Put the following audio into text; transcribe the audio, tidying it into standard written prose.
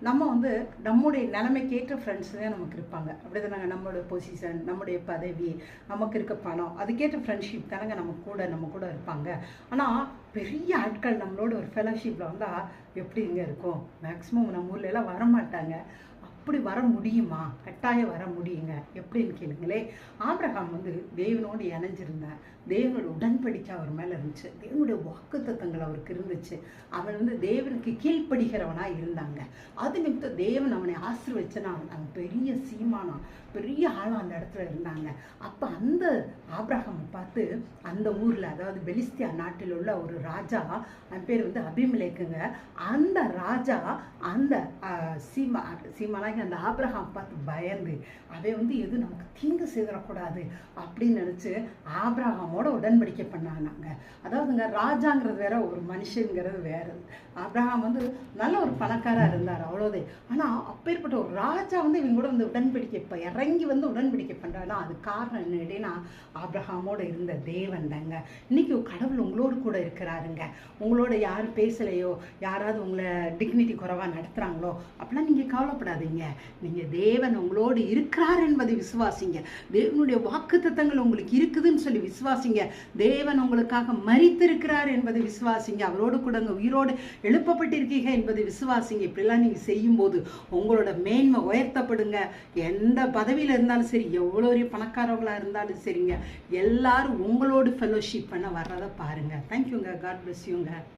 நம்ம வந்து நம்முடைய நிலைமைக்கேற்ற ஃப்ரெண்ட்ஸ் தான் நமக்கு இருப்பாங்க. அப்படி தானங்க? நம்மளோட பொசிஷன், நம்முடைய பதவி, நமக்கு இருக்க பணம், அதுக்கேற்ற ஃப்ரெண்ட்ஷிப் தானங்க நம்ம கூட இருப்பாங்க. ஆனால் பெரிய ஆட்கள் நம்மளோட ஒரு ஃபெலோஷிப்பில் வந்தால் எப்படி இங்கே இருக்கும்? மேக்ஸிமம் நம்ம ஊர்ல எல்லாம் வரமாட்டாங்க. அப்படி வர முடியுமா? கட்டாயம் வர முடியுங்க. எப்படின்னு கேளுங்களே. ஆபிரகாம் வந்து தேவனோடு இணைஞ்சிருந்தேன். தேவனோட உடன்படிக்கை அவர் மேலே இருந்துச்சு. தேவனுடைய வாக்குத்தத்தங்கள் அவருக்கு இருந்துச்சு. அவன் வந்து தேவனுக்கு கீழ்ப்படுகிறவனா இருந்தாங்க. அது நிமித்தம் தேவன் அவனை ஆசீர்வதிச்சனா அவன் பெரிய சீமானா, பெரிய ஆளா அந்த இடத்துல இருந்தாங்க. அப்போ அந்த ஆபிரகாமை பார்த்து அந்த ஊரில், அதாவது பெலிஸ்தியா நாட்டில் உள்ள ஒரு ராஜா, அவன் பேர் வந்து அபிமெலேக்குங்க. அந்த ராஜா அந்த சீமானாகி அந்த ஆபிரகாம் பார்த்து பயந்து அவன் வந்து எது நமக்கு தீங்கு செய்திடக்கூடாது அப்படின்னு நினச்சி ஆபிரகாமோட உடன்படிக்கை பண்ணாங்க. அதாவதுங்க, ராஜாங்கிறது வேற, ஒரு மனுஷங்கிறது வேற. ஆபிரகாம் வந்து நல்ல ஒரு பணக்காராக இருந்தார், அவ்வளோதே. ஆனால் அப்பேற்பட்ட ஒரு ராஜா வந்து இவங்க கூட வந்து உடன்படிக்கை இறங்கி வந்து உடன்படிக்கை பண்ணுறாங்கன்னா அது காரணம் என்னன்னா ஆபிரகாமோட இருந்த தேவன் தாங்க. இன்னைக்கு கடவுள் உங்களோடு கூட இருக்கிறாருங்க. உங்களோட யார் பேசலையோ, யாராவது உங்களை டிக்னிட்டி குறைவாக நடத்துகிறாங்களோ அப்படிலாம் நீங்கள் கவலைப்படாதீங்க. நீங்கள் தேவன் உங்களோடு இருக்கிறார் என்பதை விசுவாசிங்க. தேவனுடைய வாக்குத்தத்தங்கள் உங்களுக்கு இருக்குதுன்னு சொல்லி விசுவாசிங்க. தேவன் உங்களுக்காக மரித்திருக்கிறார் என்பதை விசுவாசிங்க. அவரோடு கூட உயிரோடு எழுப்பப்பட்டிருக்கீங்க என்பதை விசுவாசிங்க. இப்படிலாம் நீங்கள் செய்யும்போது உங்களோட மேன்மை உயர்த்தப்படுங்க. எந்த பதவியில் இருந்தாலும் சரி, எவ்வளோ பெரிய பணக்காரவங்களாக இருந்தாலும் சரிங்க, எல்லாரும் உங்களோட ஃபெலோஷிப் பண்ண வர்றதை பாருங்க. தேங்க்யூங்க. காட் பிளஸ் யூங்க.